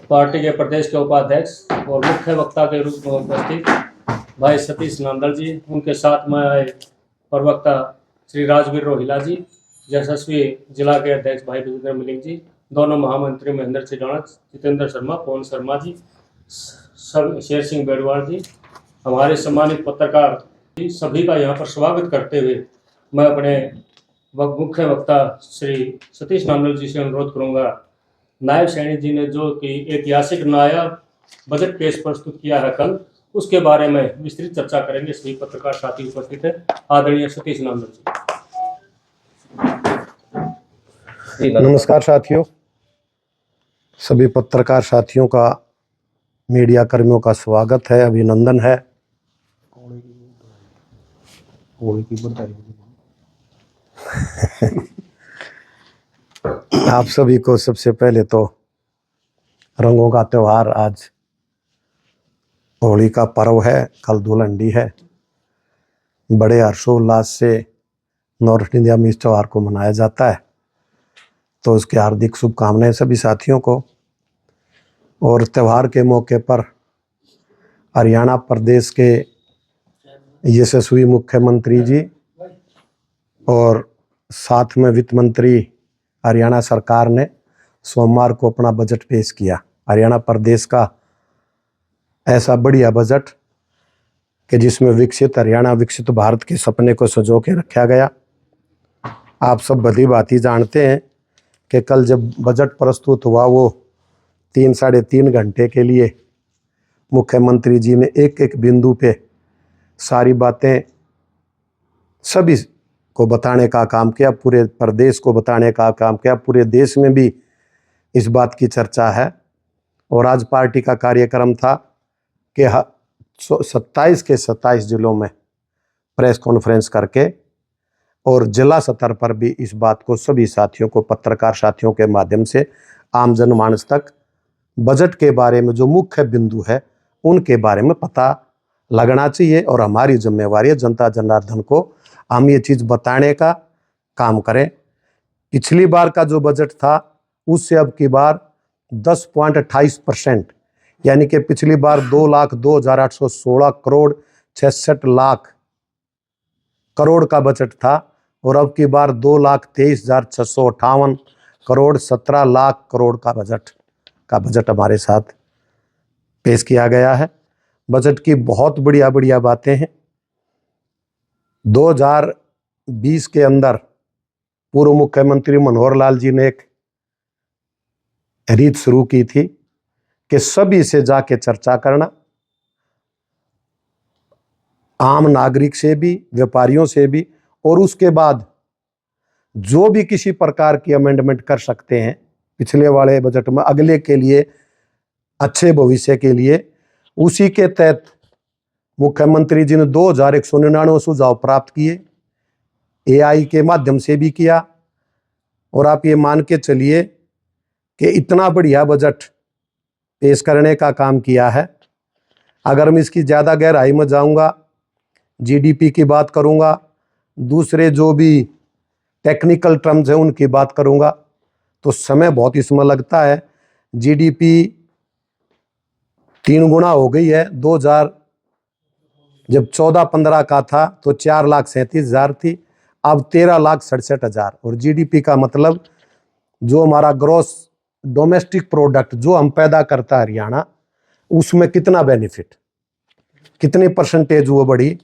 Party के प्रदेश के उपाध्यक्ष और मुख्य वक्ता के रूप में उपस्थित भाई सतीश नांदल जी, उनके साथ में आए प्रवक्ता श्री राजवीर रोहिला जी, यशस्वी जिला के अध्यक्ष भाई विजेंद्र मलिक जी, दोनों महामंत्री महेंद्र सिंह राणा, जितेंद्र शर्मा, पवन शर्मा जी, शेर सिंह बेड़वाल जी, हमारे सम्मानित पत्रकार जी, सभी का यहाँ पर स्वागत करते हुए मैं अपने मुख्य वक्ता श्री सतीश नांदल जी से अनुरोध करूंगा, नायब सैनी जी ने जो कि ऐतिहासिक नया बजट पेश प्रस्तुत किया है कल, उसके बारे में विस्तृत चर्चा करेंगे। सभी पत्रकार साथी उपस्थित है। आदरणीय सतीश नांदल जी। नमस्कार साथियों, सभी पत्रकार साथियों का, मीडिया कर्मियों का स्वागत है, अभिनंदन है। आप सभी को सबसे पहले तो रंगों का त्यौहार, आज होली का पर्व है, कल धुलंडी है। बड़े हर्षोल्लास से नॉर्थ इंडिया में इस त्यौहार को मनाया जाता है, तो उसकी हार्दिक शुभकामनाएं सभी साथियों को। और त्यौहार के मौके पर हरियाणा प्रदेश के यशस्वी मुख्यमंत्री जी और साथ में वित्त मंत्री हरियाणा सरकार ने सोमवार को अपना बजट पेश किया। हरियाणा प्रदेश का ऐसा बढ़िया बजट कि जिसमें विकसित हरियाणा, विकसित भारत के सपने को संजो के रखा गया। आप सब भली भांति जानते हैं कि कल जब बजट प्रस्तुत हुआ, वो 3 साढ़े 3 घंटे के लिए मुख्यमंत्री जी ने एक एक बिंदु पे सारी बातें सभी को बताने का काम किया, पूरे प्रदेश को बताने का काम किया। पूरे देश में भी इस बात की चर्चा है। और आज पार्टी का कार्यक्रम था कि 27 के 27 जिलों में प्रेस कॉन्फ्रेंस करके और जिला स्तर पर भी इस बात को सभी साथियों को, पत्रकार साथियों के माध्यम से आम जनमानस तक बजट के बारे में जो मुख्य बिंदु है उनके बारे में पता लगना चाहिए। और हमारी जिम्मेवारी है जनता जनार्दन को हम ये चीज़ बताने का काम करें। पिछली बार का जो बजट था उससे अब की बार 10.28%, यानी कि पिछली बार 2,02,816 करोड़ 66 लाख करोड़ का बजट था, और अब की बार 2,23,658 करोड़ 17 लाख करोड़ का बजट हमारे साथ पेश किया गया है। बजट की बहुत बढ़िया बढ़िया बातें हैं। 2020 के अंदर पूर्व मुख्यमंत्री मनोहर लाल जी ने एक रीत शुरू की थी कि सभी से जाके चर्चा करना, आम नागरिक से भी, व्यापारियों से भी, और उसके बाद जो भी किसी प्रकार की अमेंडमेंट कर सकते हैं पिछले वाले बजट में अगले के लिए, अच्छे भविष्य के लिए, उसी के तहत मुख्यमंत्री जी ने 2199 सुझाव प्राप्त किए, एआई के माध्यम से भी किया। और आप ये मान के चलिए कि इतना बढ़िया बजट पेश करने का काम किया है। अगर मैं इसकी ज़्यादा गहराई में जाऊंगा, जीडीपी की बात करूंगा, दूसरे जो भी टेक्निकल टर्म्स हैं उनकी बात करूंगा, तो समय बहुत इसमें लगता है। जीडीपी 3 गुना हो गई है। 2000 जब 14-15 का था तो 4,37,000 थी, अब 13,67,000। और जीडीपी का मतलब जो हमारा ग्रॉस डोमेस्टिक प्रोडक्ट जो हम पैदा करता है हरियाणा, उसमें कितना बेनिफिट, कितनी परसेंटेज वो बढ़ी।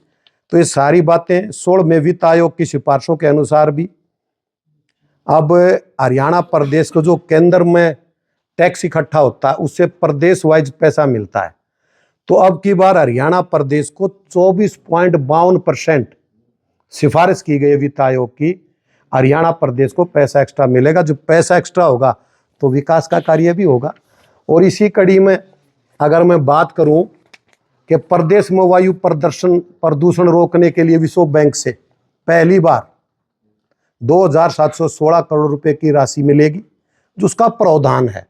तो ये सारी बातें 16वें वित्त आयोग की सिफारिशों के अनुसार भी अब हरियाणा प्रदेश को जो केंद्र में टैक्स इकट्ठा होता है उससे प्रदेश वाइज पैसा मिलता है। तो अब की बार हरियाणा प्रदेश को 24.52% सिफारिश की गई वित्त आयोग की, हरियाणा प्रदेश को पैसा एक्स्ट्रा मिलेगा। जो पैसा एक्स्ट्रा होगा तो विकास का कार्य भी होगा। और इसी कड़ी में अगर मैं बात करूं कि प्रदेश में वायु प्रदूषण रोकने के लिए विश्व बैंक से पहली बार 2,716 करोड़ रुपए की राशि मिलेगी, जिसका प्रावधान है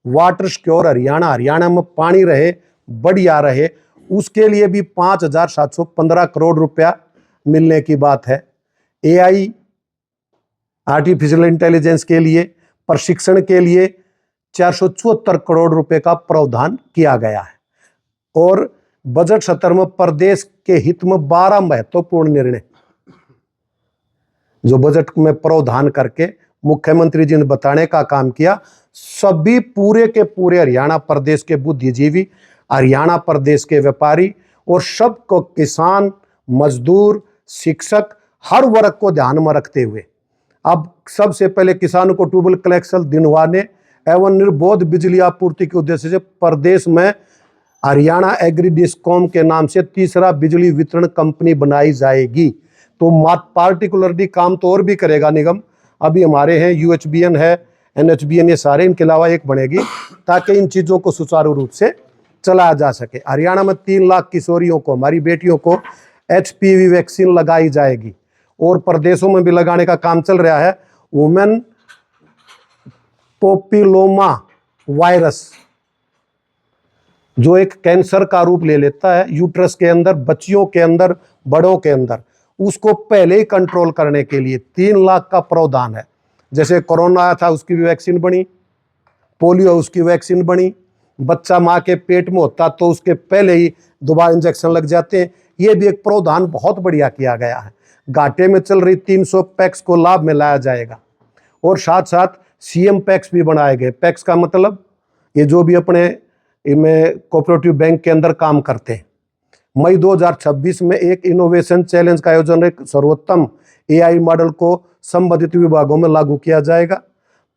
वाटर सिक्योर हरियाणा, हरियाणा में पानी रहे, बढ़िया रहे, उसके लिए भी 5,715 करोड़ रुपया मिलने की बात है। एआई, आर्टिफिशियल इंटेलिजेंस के लिए प्रशिक्षण के लिए 474 करोड़ रुपए का प्रावधान किया गया है। और बजट सत्र में प्रदेश के हित में 12 महत्वपूर्ण निर्णय जो बजट में प्रावधान करके मुख्यमंत्री जी ने बताने का काम किया। सभी पूरे के पूरे हरियाणा प्रदेश के बुद्धिजीवी, हरियाणा प्रदेश के व्यापारी और सबको किसान, मजदूर, शिक्षक, हर वर्ग को ध्यान में रखते हुए अब सबसे पहले किसानों को ट्यूबवेल कनेक्शन दिलवाने एवं निर्बाध बिजली आपूर्ति के उद्देश्य से प्रदेश में हरियाणा एग्री डिस्कॉम के नाम से तीसरा बिजली वितरण कंपनी बनाई जाएगी। तो पार्टिकुलरली काम तो और भी करेगा निगम, अभी हमारे हैं UHBN है, NHBN, ये सारे, इनके अलावा एक बनेगी ताकि इन चीज़ों को सुचारू रूप से चलाया जा सके। हरियाणा में 3 लाख किशोरियों को, हमारी बेटियों को HPV वैक्सीन लगाई जाएगी और प्रदेशों में भी लगाने का काम चल रहा है। वुमेन पोपिलोमा वायरस जो एक कैंसर का रूप ले लेता है यूट्रस के अंदर, बच्चियों के अंदर, बड़ों के अंदर, उसको पहले ही कंट्रोल करने के लिए 3 लाख का प्रावधान है। जैसे कोरोना आया था उसकी भी वैक्सीन बनी, पोलियो उसकी वैक्सीन बनी, बच्चा माँ के पेट में होता तो उसके पहले ही दोबारा इंजेक्शन लग जाते हैं। ये भी एक प्रावधान बहुत बढ़िया किया गया है। घाटे में चल रही 300 पैक्स को लाभ में लाया जाएगा और साथ साथ CM पैक्स भी बनाए गए। पैक्स का मतलब ये जो भी अपने इनमें कोऑपरेटिव बैंक के अंदर काम करते हैं। मई 2026 में एक इनोवेशन चैलेंज का आयोजन, एक सर्वोत्तम AI मॉडल को संबंधित विभागों में लागू किया जाएगा।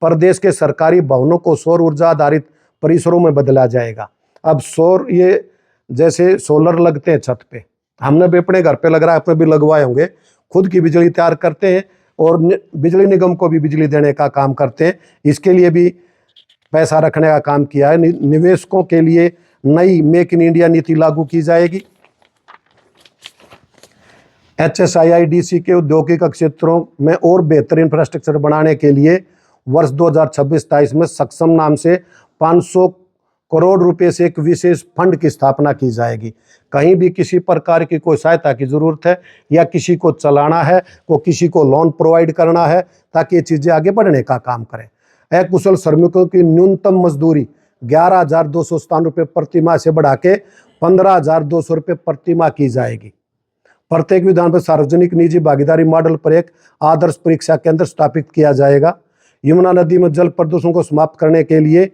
प्रदेश के सरकारी भवनों को सौर ऊर्जा आधारित परिसरों में बदला जाएगा। अब सौर, ये जैसे सोलर लगते हैं छत पे, हमने भी अपने घर पे लग रहा है, अपने भी लगवाए होंगे, खुद की बिजली तैयार करते हैं और बिजली निगम को भी बिजली देने का काम करते हैं। इसके लिए भी पैसा रखने का काम किया है। निवेशकों के लिए नई मेक इन इंडिया नीति लागू की जाएगी। HSIIDC के औद्योगिक क्षेत्रों में और बेहतर इंफ्रास्ट्रक्चर बनाने के लिए वर्ष 2026-27 में सक्षम नाम से 500 करोड़ रुपए से एक विशेष फंड की स्थापना की जाएगी। कहीं भी किसी प्रकार की कोई सहायता की जरूरत है या किसी को चलाना है, को किसी को लोन प्रोवाइड करना है ताकि ये चीज़ें आगे बढ़ने का काम करें। अकुशल श्रमिकों की न्यूनतम मजदूरी 11,297 रुपये प्रति माह से बढ़ा के 15,200 रुपये प्रति माह की जाएगी। प्रत्येक विधान पर सार्वजनिक निजी भागीदारी मॉडल पर एक आदर्श परीक्षा केंद्र स्थापित किया जाएगा। यमुना नदी में जल प्रदूषण को समाप्त करने के लिए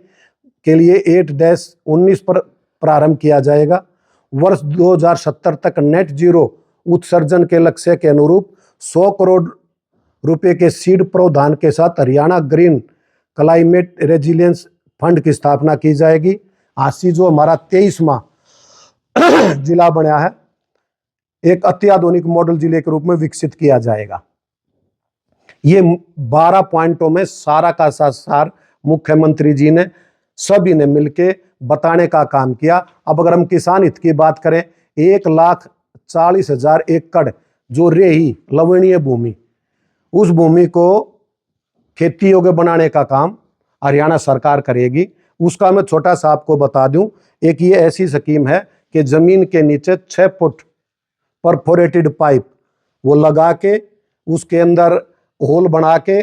8-19 पर प्रारंभ किया जाएगा। वर्ष 2070 तक नेट जीरो उत्सर्जन के लक्ष्य के अनुरूप 100 करोड़ रुपए के सीड प्रावधान के साथ Haryana green climate resilience fund की स्थापना की जाएगी। आज जो हमारा 23वां जिला बना है, एक अत्याधुनिक मॉडल जिले के रूप में विकसित किया जाएगा। ये 12 पॉइंटों में सारा का सार मुख्यमंत्री जी ने सभी ने मिलके बताने का काम किया। अब अगर हम किसान हित की बात करें, 1,40,000 एकड़ जो रेही लवणीय भूमि, उस भूमि को खेती योग्य बनाने का काम हरियाणा सरकार करेगी। उसका मैं छोटा सा आपको बता दूं, एक ये ऐसी स्कीम है कि जमीन के नीचे 6 फुट परफोरेटेड पाइप वो लगा के उसके अंदर होल बना के,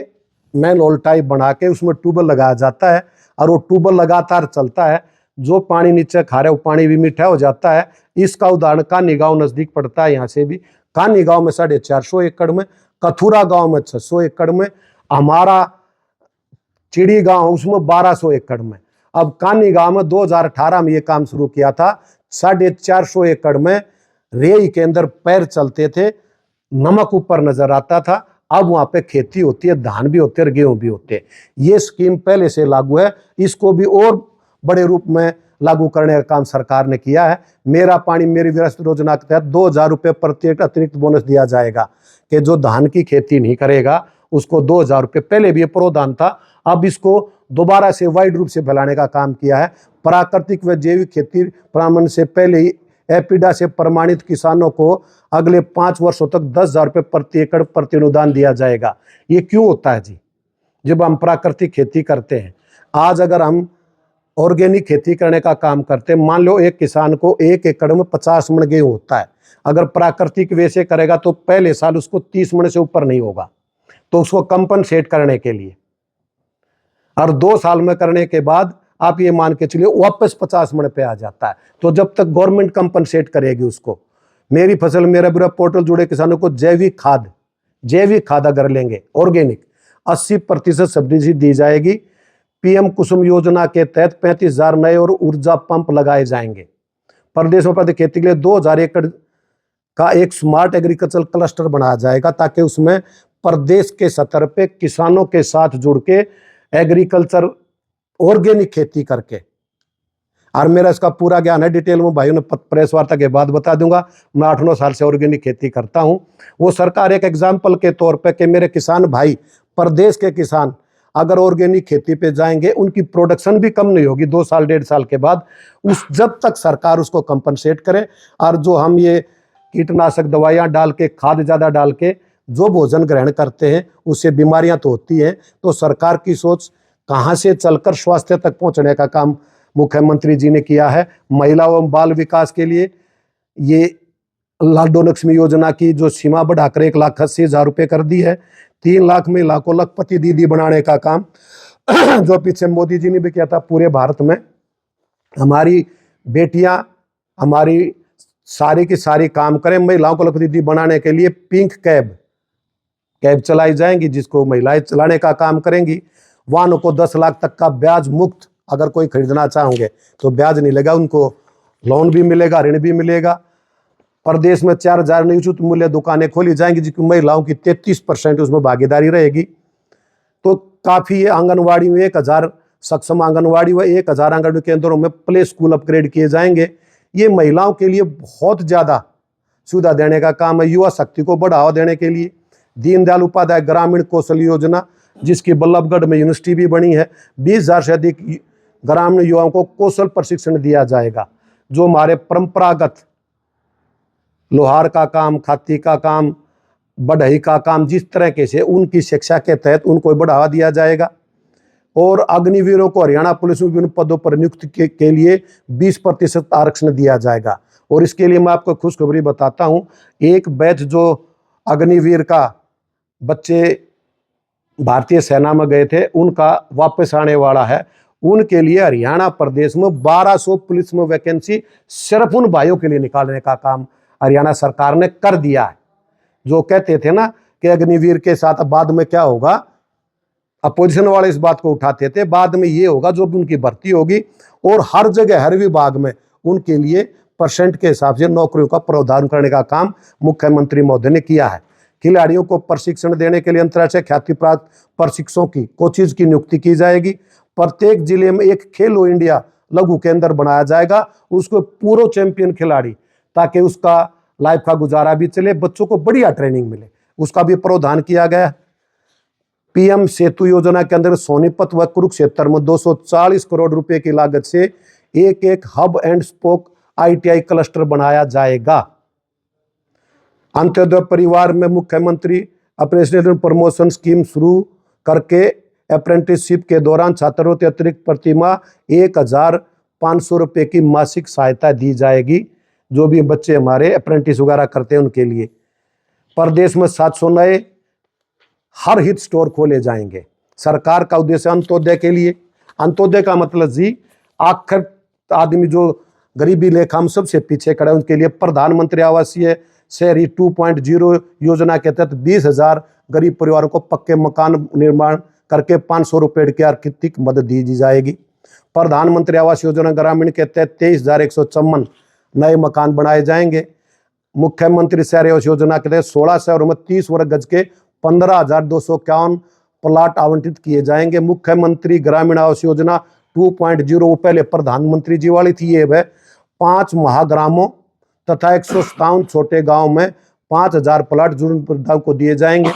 मैन होल टाइप बना के उसमें ट्यूबवेल लगाया जाता है और वो ट्यूबवेल लगातार चलता है। जो पानी नीचे खा रहा है वो पानी भी मीठा हो जाता है। इसका उदाहरण कानी गांव नजदीक पड़ता है। यहाँ से भी कानी गांव में 450 एकड़ में, कथुरा गांव में 600 एकड़ में, हमारा चिड़ी गांव उसमें 1200 एकड़ में। अब कानी गांव में 2018 में ये काम शुरू किया था। 450 एकड़ में रेई के अंदर पैर चलते थे, नमक ऊपर नजर आता था। अब वहां पे खेती होती है, धान भी होते हैं और गेहूं भी होते हैं। ये स्कीम पहले से लागू है, इसको भी और बड़े रूप में लागू करने का काम सरकार ने किया है। मेरा पानी मेरी विरासत योजना के तहत 2,000 रुपये प्रति एकड़ अतिरिक्त बोनस दिया जाएगा कि जो धान की खेती नहीं करेगा उसको 2,000 रुपये, पहले भी ये प्रावधान था, अब इसको दोबारा से वाइड रूप से फैलाने का काम किया है। प्राकृतिक व जैविक खेती प्रारंभ से पहले ही एपिडा से प्रमाणित किसानों को अगले 5 वर्षों तक 10,000 रुपये प्रति एकड़ प्रति अनुदान दिया जाएगा। ये क्यों होता है जी? जब हम प्राकृतिक खेती करते हैं, आज अगर हम ऑर्गेनिक खेती करने का काम करते हैं, मान लो एक किसान को 1 एकड़ में 50 मन गेहूं होता है, अगर प्राकृतिक वे से करेगा तो पहले साल उसको 30 मन से ऊपर नहीं होगा। तो उसको कंपनसेट करने के लिए और 2 साल में करने के बाद आप ये मान के चलिए वापस 50 मन पे आ जाता है। तो जब तक गवर्नमेंट कंपनसेट करेगी उसको, मेरी फसल मेरा बुरा पोर्टल जुड़े किसानों को जैविक खाद अगर लेंगे ऑर्गेनिक 80% सब्सिडी दी जाएगी। पीएम कुसुम योजना के तहत 35,000 नए और ऊर्जा पंप लगाए जाएंगे। प्रदेश में प्रति खेती के लिए 2,000 एकड़ का एक स्मार्ट एग्रीकल्चर क्लस्टर बनाया जाएगा, ताकि उसमें प्रदेश के स्तर पे किसानों के साथ जुड़ के एग्रीकल्चर ऑर्गेनिक खेती करके, और मेरा इसका पूरा ज्ञान है, डिटेल में भाइयों ने प्रेस वार्ता के बाद बता दूंगा। मैं 8-9 साल से ऑर्गेनिक खेती करता हूं। वो सरकार एक एग्जाम्पल के तौर पे कि मेरे किसान भाई, प्रदेश के किसान अगर ऑर्गेनिक खेती पे जाएंगे, उनकी प्रोडक्शन भी कम नहीं होगी 2 साल 1.5 साल के बाद, जब तक सरकार उसको कंपनसेट करे। और जो हम ये कीटनाशक दवाइयाँ डाल के, खाद ज़्यादा डाल के जो भोजन ग्रहण करते हैं, उससे बीमारियां तो होती हैं। तो सरकार की सोच कहाँ से चलकर स्वास्थ्य तक पहुँचने का काम मुख्यमंत्री जी ने किया है। महिला एवं बाल विकास के लिए ये लाडो लक्ष्मी योजना की जो सीमा बढ़ाकर 1,80,000 रुपये कर दी है। 3 लाख महिला को लखपति दीदी बनाने का काम जो पीछे मोदी जी ने भी किया था। पूरे भारत में हमारी बेटियां, हमारी सारी की सारी काम करें। महिलाओं को लखपति दीदी बनाने के लिए पिंक कैब चलाई जाएंगी, जिसको महिलाएं चलाने का काम करेंगी। वाहनों को 10 लाख तक का ब्याज मुक्त, अगर कोई खरीदना चाहोगे तो ब्याज नहीं लगेगा, उनको लोन भी मिलेगा, ऋण भी मिलेगा। प्रदेश में 4,000 नई उचित मूल्य दुकानें खोली जाएंगी, जिसकी महिलाओं की 33% उसमें भागीदारी रहेगी। तो काफ़ी आंगनवाड़ी में 1,000 सक्षम आंगनवाड़ी व 1,000 आंगनवाड़ी केंद्रों में प्ले स्कूल अपग्रेड किए जाएंगे। ये महिलाओं के लिए बहुत ज़्यादा सुविधा देने का काम है। युवा शक्ति को बढ़ावा देने के लिए दीनदयाल उपाध्याय ग्रामीण कौशल योजना, जिसकी बल्लभगढ़ में यूनिवर्सिटी भी बनी है, 20,000 से अधिक ग्रामीण युवाओं को कौशल प्रशिक्षण दिया जाएगा। जो हमारे परंपरागत लोहार का काम, खाती का काम, बढ़ई का काम, जिस तरह के से उनकी शिक्षा के तहत उनको बढ़ावा दिया जाएगा। और अग्निवीरों को हरियाणा पुलिस में विभिन्न पदों पर नियुक्ति के लिए 20% आरक्षण दिया जाएगा। और इसके लिए मैं आपको खुशखबरी बताता हूँ, एक बैच जो अग्निवीर का बच्चे भारतीय सेना में गए थे, उनका वापस आने वाला है। उनके लिए हरियाणा प्रदेश में 1200 पुलिस में वैकेंसी सिर्फ उन भाइयों के लिए निकालने का काम हरियाणा सरकार ने कर दिया है। जो कहते थे ना कि अग्निवीर के साथ बाद में क्या होगा, अपोजिशन वाले इस बात को उठाते थे, बाद में ये होगा जो भी उनकी भर्ती होगी, और हर जगह हर विभाग में उनके लिए % के हिसाब से नौकरियों का प्रावधान करने का काम मुख्यमंत्री महोदय ने किया है। खिलाड़ियों को प्रशिक्षण देने के लिए अंतर्राष्ट्रीय ख्याति प्राप्त प्रशिक्षकों की कोचेज की नियुक्ति की जाएगी। प्रत्येक जिले में एक खेलो इंडिया लघु केंद्र बनाया जाएगा, उसको पूर्व चैंपियन खिलाड़ी, ताकि उसका लाइफ का गुजारा भी चले, बच्चों को बढ़िया ट्रेनिंग मिले, उसका भी प्रावधान किया गया है। पीएम सेतु योजना के अंदर सोनीपत व कुरुक्षेत्र में 240 करोड़ रुपए की लागत से एक hub and spoke ITI cluster बनाया जाएगा। अंत्योदय परिवार में मुख्यमंत्री अप्रेंटिस प्रमोशन स्कीम शुरू करके अप्रेंटिसशिप के दौरान छात्रों के अतिरिक्त प्रतिमाह 1,500 रुपये की मासिक सहायता दी जाएगी। जो भी बच्चे हमारे अप्रेंटिस वगैरह करते हैं उनके लिए। प्रदेश में 700 नए हर हित स्टोर खोले जाएंगे। सरकार का उद्देश्य अंत्योदय के लिए, अंत्योदय का मतलब जी आखिर आदमी जो गरीबी रेखा में सबसे पीछे खड़े, उनके लिए प्रधानमंत्री आवासीय शहरी 2.0 योजना के तहत 20,000 गरीब परिवारों को पक्के मकान निर्माण करके 500 रुपये की आर्थिक मदद दी जाएगी। प्रधानमंत्री आवास योजना ग्रामीण के तहत 23,154 नए मकान बनाए जाएंगे। मुख्यमंत्री शहरी आवास योजना के तहत 16 शहरों में 30 वर्ग गज के 15,251 प्लाट आवंटित किए जाएंगे। मुख्यमंत्री ग्रामीण आवास योजना 2.0 पहले प्रधानमंत्री जी वाली थी, ये वह 5 महाग्रामों तथा 157 छोटे गांव में 5,000 प्लाट जरूरतमंदों को दिए जाएंगे।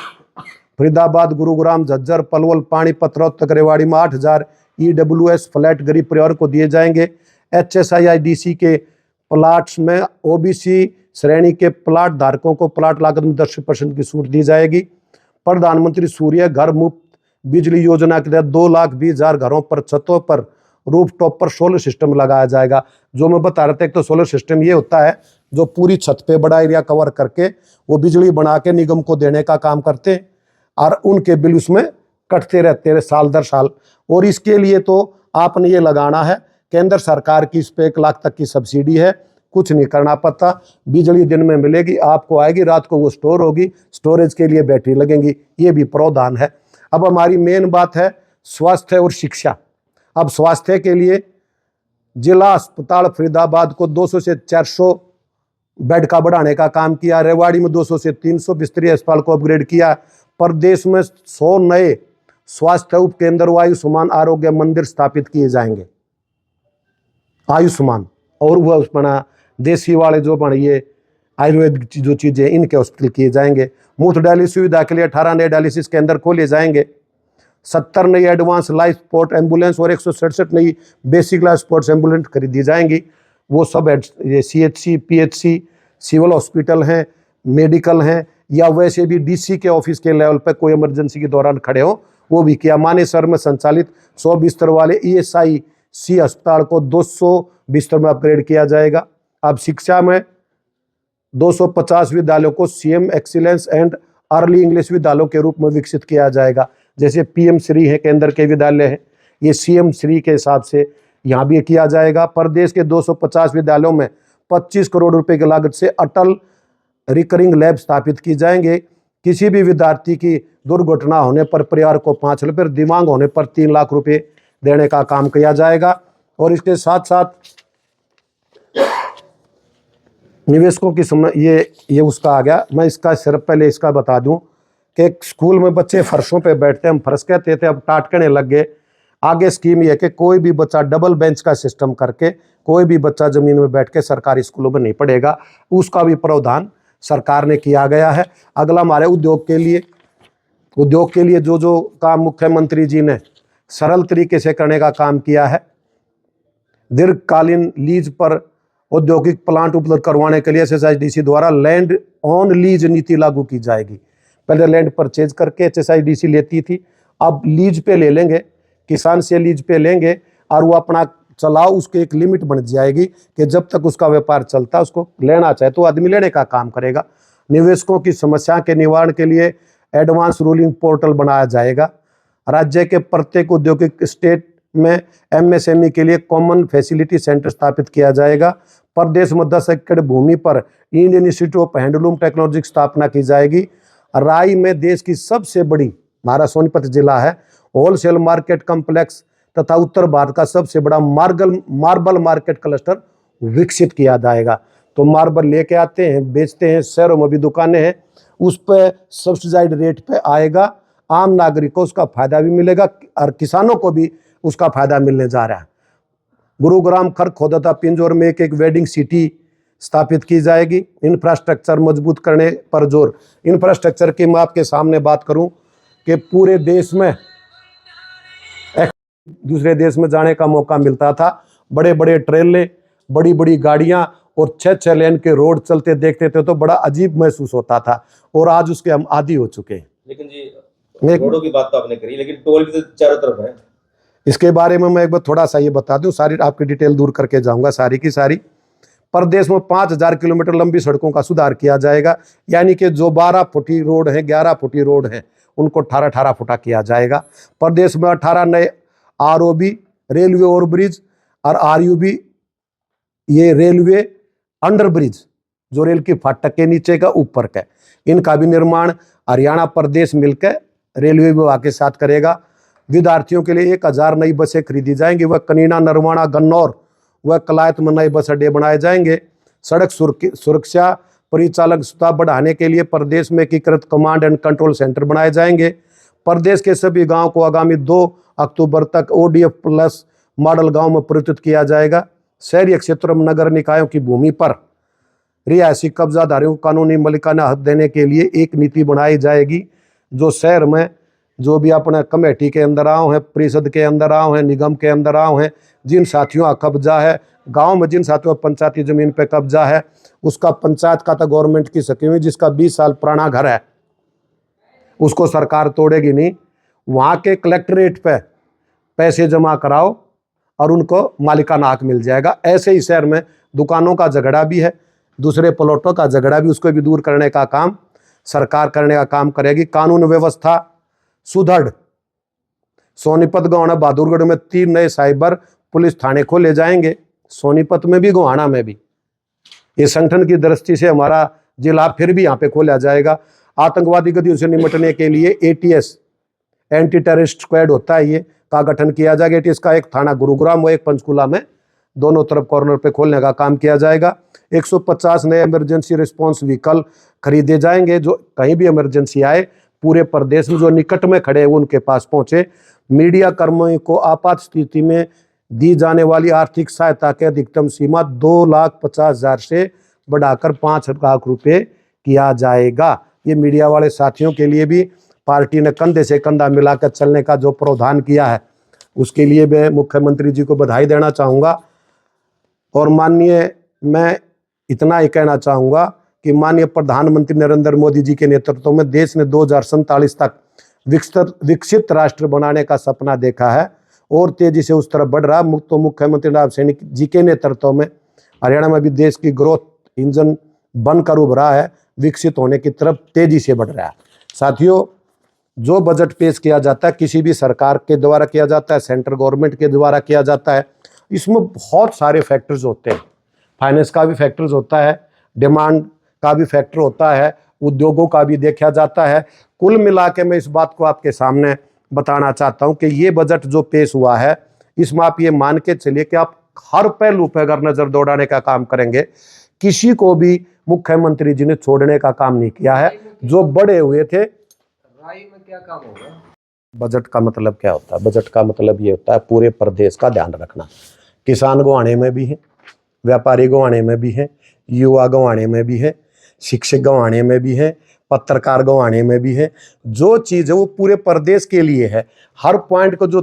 फरीदाबाद, गुरुग्राम, झज्जर, पलवल, पानीपत, रोहतक, रेवाड़ी में 8,000 EWS फ्लैट गरीब परिवार को दिए जाएंगे। HSIIDC के प्लाट्स में OBC श्रेणी के प्लाट धारकों को प्लाट लागत में 10% की छूट दी जाएगी। प्रधानमंत्री सूर्य घर मुफ्त बिजली योजना के तहत 2,20,000 घरों पर छतों पर रूफटॉप पर सोलर सिस्टम लगाया जाएगा। जो मैं बता रहा था, एक तो सोलर सिस्टम ये होता है जो पूरी छत पे बड़ा एरिया कवर करके वो बिजली बना के निगम को देने का काम करते हैं, और उनके बिल उसमें कटते रहते हैं साल दर साल। और इसके लिए तो आपने ये लगाना है, केंद्र सरकार की इस पे 1 लाख तक की सब्सिडी है, कुछ नहीं करना पड़ता। बिजली दिन में मिलेगी, आपको आएगी, रात को वो स्टोर होगी, स्टोरेज के लिए बैटरी लगेंगी, ये भी प्रावधान है। अब हमारी मेन बात है स्वास्थ्य और शिक्षा। अब स्वास्थ्य के लिए जिला अस्पताल फरीदाबाद को 200 से 400 बेड का बढ़ाने का काम किया, रेवाड़ी में 200 से 300 बिस्तरी अस्पताल को अपग्रेड किया। प्रदेश में 100 नए स्वास्थ्य उपकेंद्र व आयुष्मान आरोग्य मंदिर स्थापित किए जाएंगे। आयुष्मान और वह बना देसी वाले जो बने ये आयुर्वेद जो चीज़ें, इनके हॉस्पिटल किए जाएंगे। मुफ्त डायलिसिस सुविधा के लिए 18 नए डायलिसिस केंद्र खोले जाएंगे। 70 नई एडवांस लाइफ सपोर्ट एम्बुलेंस और 167 नई बेसिक लाइफ सपोर्ट एम्बुलेंस खरीदी जाएंगी। वो सब ये CHC, PHC, सिविल हॉस्पिटल हैं, मेडिकल हैं, या वैसे भी DC के ऑफिस के लेवल पर कोई इमरजेंसी के दौरान खड़े हो, वो भी किया। मानेसर में संचालित 100 बिस्तर वाले ESIC अस्पताल को 200 बिस्तर में अपग्रेड किया जाएगा। अब शिक्षा में 250 विद्यालयों को CM excellence and early English विद्यालयों के रूप में विकसित किया जाएगा। जैसे PM श्री है, केंद्र के विद्यालय हैं, ये CM श्री के हिसाब से यहाँ भी किया जाएगा। प्रदेश के 250 विद्यालयों में 25 करोड़ रुपए की लागत से अटल रिकरिंग लैब स्थापित की जाएंगे। किसी भी विद्यार्थी की दुर्घटना होने पर परिवार को 5 लाख रुपये, दिमाग होने पर 3 लाख रुपए देने का काम किया जाएगा। और इसके साथ साथ निवेशकों की ये उसका आ गया। मैं इसका सिर्फ पहले इसका बता दूं कि स्कूल में बच्चे फर्शों पे बैठते हैं, हम फर्श कहते थे, अब टाटकने लग गए। आगे स्कीम ये है कि कोई भी बच्चा डबल बेंच का सिस्टम करके, कोई भी बच्चा जमीन में बैठ के सरकारी स्कूलों में नहीं पढ़ेगा, उसका भी प्रावधान सरकार ने किया गया है। अगला हमारे उद्योग के लिए जो काम मुख्यमंत्री जी ने सरल तरीके से करने का काम किया है। दीर्घकालीन लीज पर औद्योगिक प्लांट उपलब्ध करवाने के लिए HSIDC द्वारा लैंड ऑन लीज नीति लागू की जाएगी। पहले लैंड परचेज करके HSIDC लेती थी, अब लीज पे ले लेंगे, किसान से लीज पे लेंगे और वो अपना चलाओ। उसकी एक लिमिट बन जाएगी कि जब तक उसका व्यापार चलता है, उसको लेना चाहे तो आदमी लेने का काम करेगा। निवेशकों की समस्या के निवारण के लिए एडवांस रूलिंग पोर्टल बनाया जाएगा। राज्य के प्रत्येक औद्योगिक स्टेट में MSME के लिए कॉमन फैसिलिटी सेंटर स्थापित किया जाएगा। प्रदेश में 10 एकड़ भूमि पर Indian institute of handloom technology की स्थापना की जाएगी। राई में देश की सबसे बड़ी, हमारा सोनीपत जिला है, होलसेल मार्केट कम्प्लेक्स तथा उत्तर भारत का सबसे बड़ा मार्बल मार्केट क्लस्टर विकसित किया जाएगा। तो मार्बल लेके आते हैं, बेचते हैं, शहरों में भी दुकानें हैं, उस पर सब्सिडाइज रेट पे आएगा। आम नागरिक को उसका फायदा भी मिलेगा और किसानों को भी उसका फायदा मिलने जा रहा है। गुरुग्राम, खरखोदा तथा पिंजौर में एक वेडिंग सिटी स्थापित की जाएगी। इंफ्रास्ट्रक्चर मजबूत करने पर जोर। इंफ्रास्ट्रक्चर की मैं आपके सामने बात करूं कि पूरे देश में दूसरे देश में जाने का मौका मिलता था, बड़े बड़े ट्रेलें, बड़ी बड़ी गाड़ियां और 6-6 लेन के रोड चलते देखते थे तो बड़ा अजीब महसूस होता था, और आज उसके हम आदी हो चुके हैं। लेकिन जी रोडों की बात तो आपने करी, लेकिन टोल भी तो चारों तरफ है। इसके बारे में मैं एक बार थोड़ा सा ये बता दूं, सारी आपकी डिटेल दूर करके जाऊंगा सारी की सारी। प्रदेश में 5000 किलोमीटर लंबी सड़कों का सुधार किया जाएगा, यानी कि जो 12 फुटी रोड है, 11 फुटी रोड है, उनको 18-18 फुटा किया जाएगा। प्रदेश में 18 नए ROB रेलवे ओवरब्रिज और RUB ये रेलवे अंडर ब्रिज, जो रेल की फाटक के नीचे का ऊपर का, इनका भी निर्माण हरियाणा प्रदेश मिलकर रेलवे विभाग के साथ करेगा। विद्यार्थियों के लिए 1000 नई बसें खरीदी जाएंगी। वह कनीना, नरवाना, गन्नौर व कलायत में नए बस अड्डे बनाए जाएंगे। सड़क सुरक्षा परिचालक सुविधा बढ़ाने के लिए प्रदेश में एकीकृत कमांड एंड कंट्रोल सेंटर बनाए जाएंगे। प्रदेश के सभी गांव को आगामी 2 अक्टूबर तक ODF+ मॉडल गांव में परिवर्तित किया जाएगा। शहरी क्षेत्रों में नगर निकायों की भूमि पर रिहायशी कब्जाधारियों को कानूनी मालिकाना हक देने के लिए एक नीति बनाई जाएगी। जो शहर में जो भी अपने कमेटी के अंदर आओ हैं, परिषद के अंदर आओ हैं, निगम के अंदर आओ हैं, जिन साथियों का कब्जा है, गांव में जिन साथियों का पंचायती जमीन पे कब्जा है, उसका पंचायत का तो गवर्नमेंट की स्कीम है। जिसका 20 साल पुराना घर है उसको सरकार तोड़ेगी नहीं। वहाँ के कलेक्ट्रेट पे पैसे जमा कराओ और उनको मालिकाना हक मिल जाएगा। ऐसे ही शहर में दुकानों का झगड़ा भी है, दूसरे प्लॉटों का झगड़ा भी, उसको भी दूर करने का काम सरकार करने का काम करेगी। कानून व्यवस्था सुदृढ़ सोनीपत, गोहाना, बहादुरगढ़ में 3 नए साइबर पुलिस थाने खोले जाएंगे, सोनीपत में भी, गोहाना में भी। ये संगठन की दृष्टि से हमारा जिला फिर भी यहाँ पे खोला जाएगा। आतंकवादी गतिविधियों से निपटने के लिए एटीएस, एंटी टेररिस्ट स्क्वाड होता है, ये का गठन किया जाएगा। एटीएस का एक थाना गुरुग्राम और एक पंचकुला में, दोनों तरफ कॉर्नर पे खोलने का काम किया जाएगा। 150 नए इमरजेंसी रिस्पांस व्हीकल खरीदे जाएंगे, जो कहीं भी इमरजेंसी आए पूरे प्रदेश में जो निकट में खड़े हैं उनके पास पहुंचे। मीडिया कर्मियों को आपात स्थिति में दी जाने वाली आर्थिक सहायता की अधिकतम सीमा 2,50,000 से बढ़ाकर 5 लाख रुपए किया जाएगा। ये मीडिया वाले साथियों के लिए भी पार्टी ने कंधे से कंधा मिलाकर चलने का जो प्रावधान किया है, उसके लिए मैं मुख्यमंत्री जी को बधाई देना चाहूँगा। और माननीय, मैं इतना ही कहना चाहूँगा कि माननीय प्रधानमंत्री नरेंद्र मोदी जी के नेतृत्व में देश ने 2047 तक विकसित राष्ट्र बनाने का सपना देखा है और तेजी से उस तरफ बढ़ रहा है। तो मुख्यमंत्री नायब सैनिक जी के नेतृत्व में हरियाणा में भी देश की ग्रोथ इंजन बनकर उभरा है, विकसित होने की तरफ तेजी से बढ़ रहा है। साथियों, जो बजट पेश किया जाता है किसी भी सरकार के द्वारा किया जाता है, सेंट्रल गवर्नमेंट के द्वारा किया जाता है, इसमें बहुत सारे फैक्टर्स होते हैं। फाइनेंस का भी फैक्टर्स होता है, डिमांड का भी फैक्टर होता है, उद्योगों का भी देखा जाता है। कुल मिला के मैं इस बात को आपके सामने बताना चाहता हूं कि ये बजट जो पेश हुआ है, इसमें आप ये मान के चलिए कि आप हर पहलू पर अगर नजर दौड़ाने का काम करेंगे, किसी को भी मुख्यमंत्री जी ने छोड़ने का काम नहीं किया है। जो बड़े हुए थे, राय में क्या काम होगा? बजट का मतलब क्या होता है? बजट का मतलब ये होता है पूरे प्रदेश का ध्यान रखना। किसान गंवाने में भी है, व्यापारी गंवाने में भी है, युवा गंवाने में भी है, शिक्षक गंवाने में भी है, पत्रकार गंवाने में भी है। जो चीज़ है वो पूरे प्रदेश के लिए है। हर पॉइंट को जो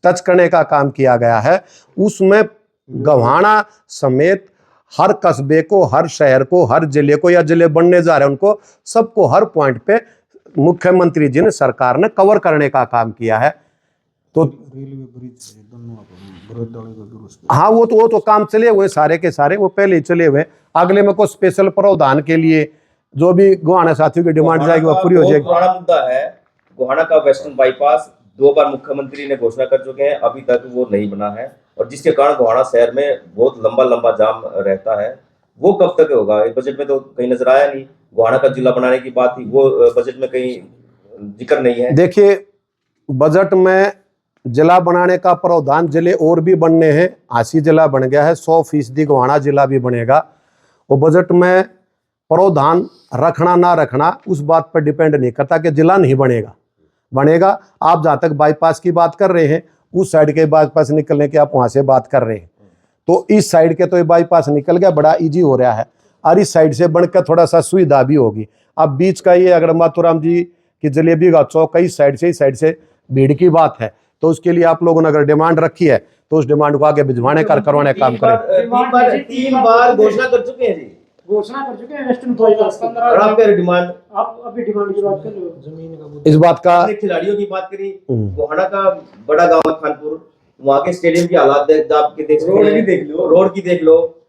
टच करने का काम किया गया है, उसमें गंवाना समेत हर कस्बे को, हर शहर को, हर जिले को या जिले बनने जा रहे हैं उनको, सबको हर पॉइंट पे मुख्यमंत्री जी ने, सरकार ने कवर करने का काम किया है। तो रेलवे ब्रिज दोनों हाँ, वो तो काम चले हुए सारे के सारे, वो पहले ही चले हुए। अगले में को स्पेशल प्रावधान के लिए जो भी गोहाना साथियों की डिमांड जाएगी वो पूरी हो जाएगी। पुराना मुद्दा है गोहाना का वेस्टर्न बाईपास, 2 बार मुख्यमंत्री ने घोषणा कर चुके हैं, अभी तक वो नहीं बना है और जिसके कारण गोहाना शहर में बहुत लंबा जाम रहता है। वो कब तक होगा? बजट में तो कहीं नजर आया नहीं। गोहाना का जिला बनाने की बात थी, वो बजट में कहीं जिक्र नहीं है। देखिए, बजट में जिला बनाने का प्रावधान, जिले और भी बनने हैं। आसी जिला बन गया है, 100% गोहाना जिला भी बनेगा। वो बजट में प्रावधान रखना ना रखना उस बात पर डिपेंड नहीं करता कि जिला नहीं बनेगा। आप जहाँ तक बाईपास की बात कर रहे हैं, उस साइड के बाईपास निकलने की आप वहाँ से बात कर रहे हैं, तो इस साइड के तो ये बाईपास निकल गया, बड़ा इजी हो रहा है। और इस साइड से बनकर थोड़ा सा सुविधा भी होगी। अब बीच का ये अगर माथुराम जी की जलेबी का चौक इस साइड से भीड़ की बात है, तो उसके लिए आप लोगों ने अगर डिमांड रखी है तो उस डिमांड को आगे भिजवाने करवाने का काम करें। 3 बार घोषणा कर चुके हैं जी, घोषणा कर चुके हैं वेस्टर्न बाईपास की। और आप कह रहे डिमांड, आप अभी डिमांड की बात कर रहे हो। जमीन का इस बात का आपने खिलाड़ियों की बात करी। गोहाना का बड़ा गांव है खानपुर, वहाँ के स्टेडियम की हालात देख रोड की देख लो।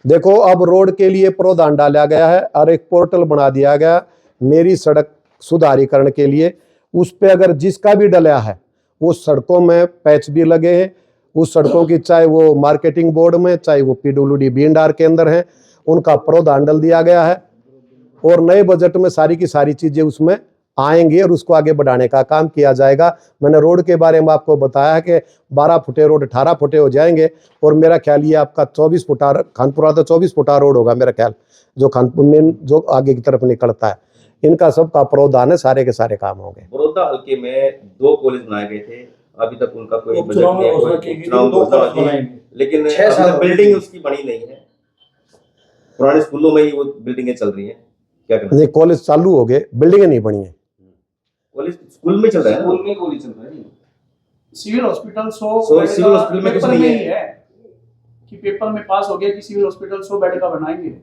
देखो, अब रोड के लिए प्रावधान डाला गया है और एक पोर्टल बना दिया गया मेरी सड़क सुधारीकरण के लिए। उस पे अगर जिसका भी डला है, वो सड़कों में पैच भी लगे हैं। उस सड़कों की, चाहे वो मार्केटिंग बोर्ड में, चाहे वो PWD BNR के अंदर है, उनका प्रावधान डाल दिया गया है। और नए बजट में सारी की सारी चीजें उसमें आएंगी और उसको आगे बढ़ाने का काम किया जाएगा। मैंने रोड के बारे में आपको बताया है कि 12 फुटे रोड 18 फुटे हो जाएंगे। और मेरा ख्याल ये आपका 24 फुटा, खानपुरा तो 24 फुटा रोड होगा मेरा ख्याल, जो खानपुर में जो आगे की तरफ निकलता है। इनका सबका प्रावधान है, सारे के सारे काम होंगे। बड़ौदा हल्के में 2 कॉलेज बनाए गए थे, अभी तक उनका कोई बजट नहीं है, लेकिन बिल्डिंग उसकी बनी नहीं है। पुराने स्कूलों में ही वो बिल्डिंगें चल रही हैं। क्या करना? नहीं, कॉलेज चालू हो गए, बिल्डिंगें नहीं बनी है। कॉलेज स्कूल में चल रहा है, स्कूल में कॉलेज चल रहा है। सिविल हॉस्पिटल सिविल हॉस्पिटल में कुछ नहीं है कि पेपर में पास हो गया कि सिविल हॉस्पिटल 100 बेड का बनाएंगे,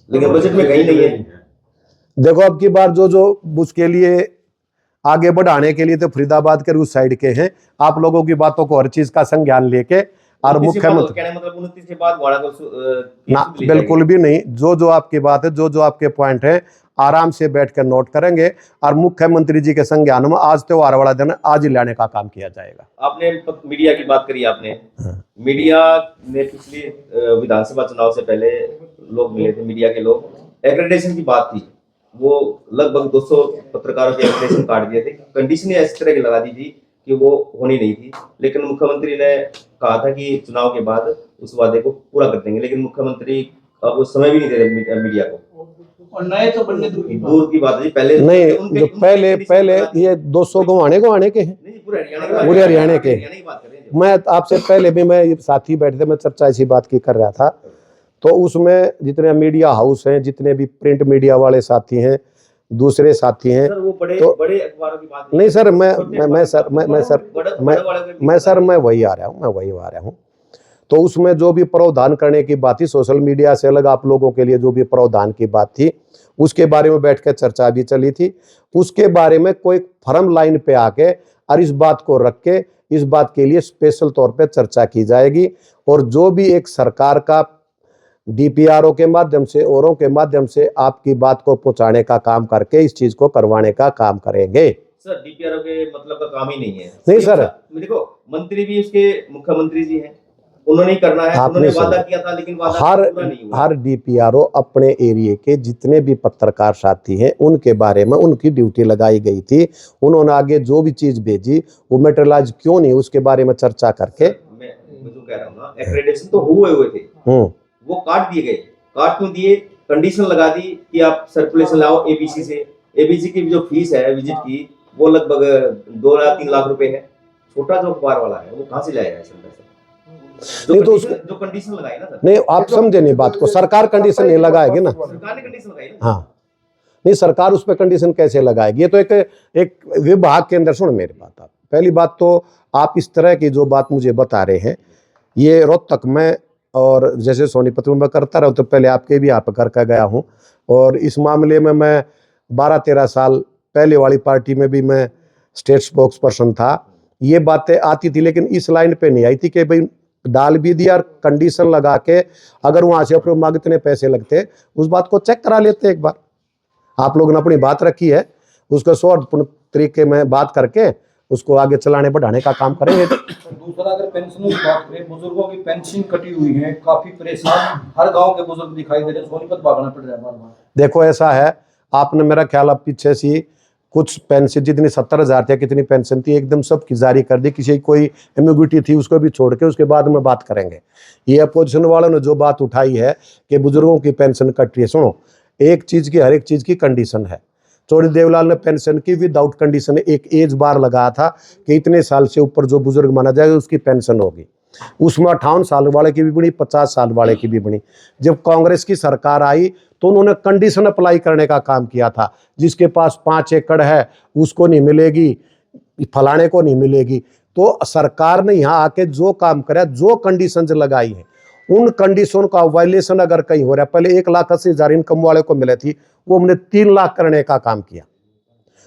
लेकिन बजट में कहीं नहीं है। देखो, अब की बार जो उसके लिए आगे बढ़ाने के लिए तो फरीदाबाद के उस साइड के हैं। आप लोगों की बातों को हर चीज का संज्ञान लेके और 29 के बाद मुख्यमंत्री कहने मतलब 29 के बाद गोहाना को ना, बिल्कुल भी नहीं। जो जो आपकी बात है, जो जो आपके पॉइंट है, आराम से बैठ कर नोट करेंगे और मुख्यमंत्री जी के संज्ञान में आज त्योहार वाला दिन आज ही लाने का काम किया जाएगा। आपने मीडिया की बात करी आपने। हाँ। मीडिया ने पिछली विधानसभा चुनाव से पहले लोग मिले थे, मीडिया के लोग, एक्रेडिटेशन की बात थी, वो लगभग 200 पत्रकारों के एक्रेडिटेशन काट दिए थे, कंडीशनें इस तरह की लगा दी थी कि वो होनी नहीं थी, लेकिन मुख्यमंत्री ने कहा था कि चुनाव के बाद उस वादे को पूरा कर देंगे, लेकिन मुख्यमंत्री अब उस समय भी नहीं दे रहे मीडिया को, और नए तो बनने दूर दूर की बात है। पहले नहीं, उनके जो पहले ये 200 गंवाने के हैं, नहीं, पूरे हरियाणा के। की बात कर रहे हैं। मैं आपसे पहले भी मैं साथी बैठे थे, मैं चर्चा इसी बात की कर रहा था, तो उसमें जितने मीडिया हाउस हैं, जितने भी प्रिंट मीडिया वाले साथी हैं, दूसरे साथी हैं, सर वो बड़े तो बड़े अखबारों की बात नहीं सर, मैं वही आ रहा हूँ। तो उसमें जो भी प्रावधान करने की बात थी, सोशल मीडिया से अलग आप लोगों के लिए जो भी प्रावधान की बात थी, उसके बारे में बैठ कर चर्चा भी चली थी। उसके बारे में कोई फर्म लाइन पे आके और इस बात को रख के इस बात के लिए स्पेशल तौर पे चर्चा की जाएगी, और जो भी एक सरकार का डीपीआरओ के माध्यम से, औरों के माध्यम से आपकी बात को पहुंचाने का काम करके इस चीज को करवाने का काम करेंगे। सर डीपीआरओ के मतलब का काम ही नहीं है। नहीं सर, देखो मंत्री भी उसके मुख्यमंत्री जी हैं, उन्होंने ही करना है, उन्होंने वादा किया था, लेकिन वादा पूरा नहीं हुआ। हर डीपीआरओ अपने एरिया के जितने भी पत्रकार साथी हैं उनके बारे में उनकी ड्यूटी लगाई गई थी, उन्होंने आगे जो भी चीज भेजी वो मेटेरियलाइज क्यों नहीं, उसके बारे में चर्चा करके मैं जो कह रहा हूँ ना, एक्रेडिटेशन तो हुए थे, वो काट दिए गए। काट क्यों दिए? कंडीशन लगा दी कि आप सर्कुलेशन लाओ एबीसी से। एबीसी की जो फीस है विजिट की, वो लगभग 2 लाख 3 लाख रुपए है। छोटा जो अखबार वाला है वो कहाँ से लाएगा ऐसे पैसे? नहीं तो जो कंडीशन लगाई ना सर, नहीं, आप समझे नहीं बात को, सरकार कंडीशन नहीं लगाएगी ना। सरकार ने कंडीशन लगाई ना। हाँ, नहीं, सरकार उस पर कंडीशन कैसे लगाएगी? ये तो एक विभाग के अंदर, सुन मेरी बात, आप पहली बात तो आप इस तरह की जो बात मुझे बता रहे हैं, ये रोहतक में और जैसे सोनीपत में मैं करता रहा, तो पहले आपके भी यहाँ पर करके गया हूँ, और इस मामले में मैं 12-13 साल पहले वाली पार्टी में भी मैं स्टेट स्पोक्स पर्सन था। ये बातें आती थी, लेकिन इस लाइन पे नहीं आई थी कि भाई डाल भी दिया और कंडीशन लगा के अगर वहाँ से अप्रूव मांगे इतने पैसे लगते, उस बात को चेक करा लेते एक बार। आप लोगों ने अपनी बात रखी है, उसको सौहार्दपूर्ण तरीके में बात करके उसको आगे चलाने बढ़ाने का काम करेंगे। दूसरा, अगर पेंशनों की बात करें, बुजुर्गों की पेंशन कटी हुई है, काफी परेशान हर गांव के बुजुर्ग दिखाई दे रहे हैं, सोनीपत भागना पड़ रहा है बार-बार। देखो ऐसा है, आपने मेरा ख्याल अब पीछे सी कुछ पेंशन जितनी 70,000 थी, कितनी पेंशन थी, एकदम सब की जारी कर दी, किसी कोई एम्बिग्युइटी थी उसको भी छोड़ के उसके बाद में बात करेंगे। ये अपोजिशन वालों ने जो बात उठाई है कि बुजुर्गों की पेंशन कट रही है, सुनो, एक चीज़ की, हर एक चीज़ की कंडीशन है। चौधरी देवलाल ने पेंशन की विदाउट कंडीशन एक एज बार लगाया था कि इतने साल से ऊपर जो बुजुर्ग माना जाएगा उसकी पेंशन होगी। उसमें 58 साल वाले की भी बनी, 50 साल वाले की भी बनी। जब कांग्रेस की सरकार आई तो उन्होंने कंडीशन अप्लाई करने का काम किया था, जिसके पास 5 एकड़ है उसको नहीं मिलेगी, फलाने को नहीं मिलेगी। तो सरकार ने यहाँ आके जो काम करा, जो कंडीशन लगाई है, उन कंडीशन का वायलेशन अगर कहीं हो रहा है, पहले 1,80,000 इनकम वाले को मिले थी, वो हमने 3 लाख करने का काम किया,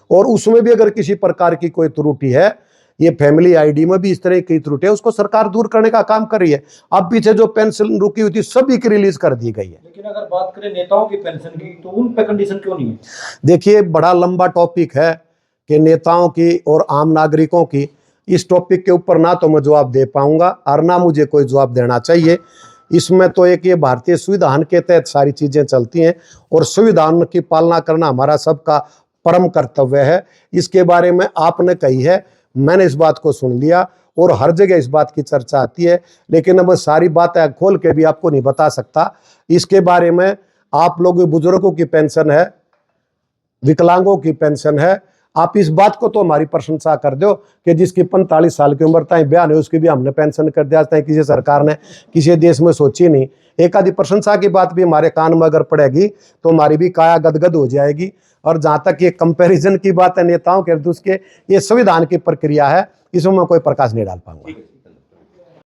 और उसमें भी अगर किसी प्रकार की कोई त्रुटि है, ये फैमिली आईडी में भी इस तरह की त्रुटि है, उसको सरकार दूर करने का काम कर रही है। अब पीछे जो पेंशन रुकी हुई थी सभी की रिलीज कर दी गई है। लेकिन अगर बात करें नेताओं की पेंशन की, तो उन पे कंडीशन क्यों नहीं है? देखिए, बड़ा लंबा टॉपिक है कि नेताओं की और आम नागरिकों की, इस टॉपिक के ऊपर ना तो मैं जवाब दे पाऊंगा और ना मुझे कोई जवाब देना चाहिए। इसमें तो एक ये भारतीय संविधान के तहत सारी चीज़ें चलती हैं, और संविधान की पालना करना हमारा सबका परम कर्तव्य है। इसके बारे में आपने कही है, मैंने इस बात को सुन लिया, और हर जगह इस बात की चर्चा आती है, लेकिन अब सारी बातें खोल के भी आपको नहीं बता सकता। इसके बारे में आप लोग, बुजुर्गों की पेंशन है, विकलांगों की पेंशन है, आप इस बात को तो हमारी प्रशंसा कर दो कि जिसकी 45 साल की उम्र तक बयान है उसकी भी हमने पेंशन कर दिया, तक किसी सरकार ने किसी देश में सोची नहीं। एक आधी प्रशंसा की बात भी हमारे कान में अगर पड़ेगी तो हमारी भी काया गदगद हो जाएगी। और जहाँ तक ये कंपैरिजन की बात है नेताओं के, उसके, ये संविधान की प्रक्रिया है, इसमें मैं कोई प्रकाश नहीं डाल पाऊंगा।